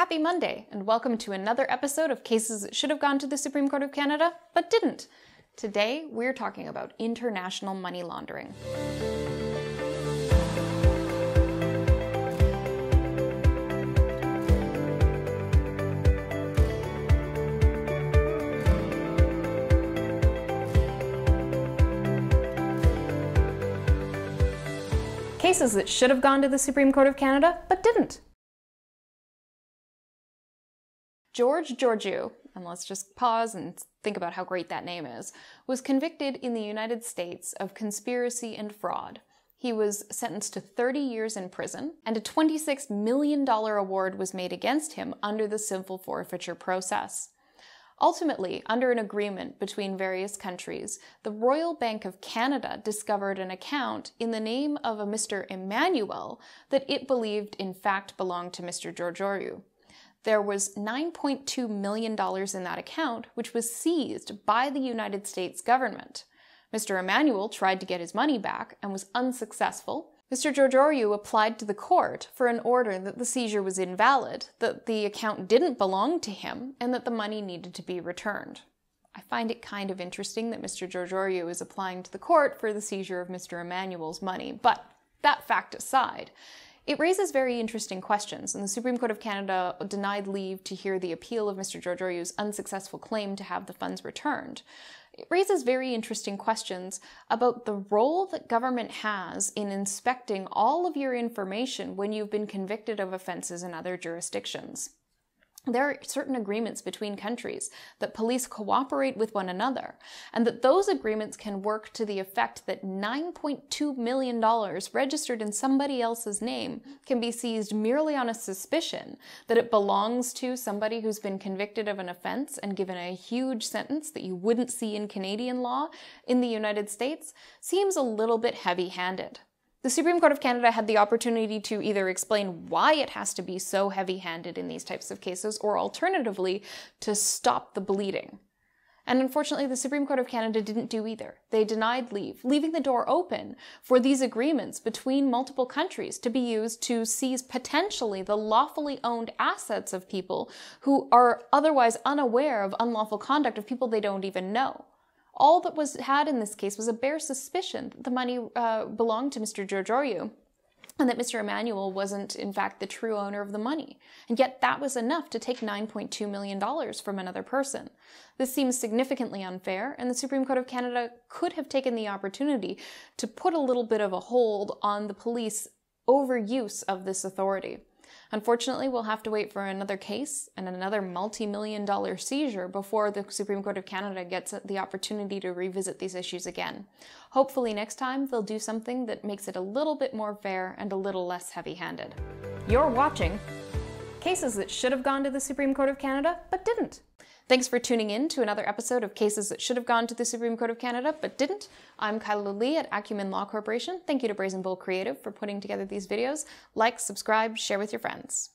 Happy Monday, and welcome to another episode of cases that should have gone to the Supreme Court of Canada, but didn't. Today, we're talking about international money laundering. Cases that should have gone to the Supreme Court of Canada, but didn't. George Georgiou, and let's just pause and think about how great that name is, was convicted in the United States of conspiracy and fraud. He was sentenced to 30 years in prison, and a $26 million award was made against him under the civil forfeiture process. Ultimately, under an agreement between various countries, the Royal Bank of Canada discovered an account in the name of a Mr. Emanuel that it believed in fact belonged to Mr. Georgiou. There was $9.2 million in that account, which was seized by the United States government. Mr. Emanuel tried to get his money back and was unsuccessful. Mr. Georgiou applied to the court for an order that the seizure was invalid, that the account didn't belong to him, and that the money needed to be returned. I find it kind of interesting that Mr. Georgiou is applying to the court for the seizure of Mr. Emanuel's money, but that fact aside, it raises very interesting questions, and the Supreme Court of Canada denied leave to hear the appeal of Mr. Georgiou's unsuccessful claim to have the funds returned. It raises very interesting questions about the role that government has in inspecting all of your information when you've been convicted of offenses in other jurisdictions. There are certain agreements between countries that police cooperate with one another, and that those agreements can work to the effect that $9.2 million registered in somebody else's name can be seized merely on a suspicion that it belongs to somebody who's been convicted of an offense and given a huge sentence that you wouldn't see in Canadian law in the United States seems a little bit heavy-handed. The Supreme Court of Canada had the opportunity to either explain why it has to be so heavy-handed in these types of cases, or alternatively, to stop the bleeding. And unfortunately, the Supreme Court of Canada didn't do either. They denied leave, leaving the door open for these agreements between multiple countries to be used to seize potentially the lawfully owned assets of people who are otherwise unaware of unlawful conduct of people they don't even know. All that was had in this case was a bare suspicion that the money belonged to Mr. Georgiou, and that Mr. Emanuel wasn't, in fact, the true owner of the money. And yet that was enough to take $9.2 million from another person. This seems significantly unfair, and the Supreme Court of Canada could have taken the opportunity to put a little bit of a hold on the police overuse of this authority. Unfortunately, we'll have to wait for another case and another multi-million-dollar seizure before the Supreme Court of Canada gets the opportunity to revisit these issues again. Hopefully next time they'll do something that makes it a little bit more fair and a little less heavy-handed. You're watching Cases That Should Have Gone to the Supreme Court of Canada, but Didn't. Thanks for tuning in to another episode of Cases That Should Have Gone to the Supreme Court of Canada, but Didn't. I'm Kyla Lee at Acumen Law Corporation. Thank you to Brazen Bull Creative for putting together these videos. Like, subscribe, share with your friends.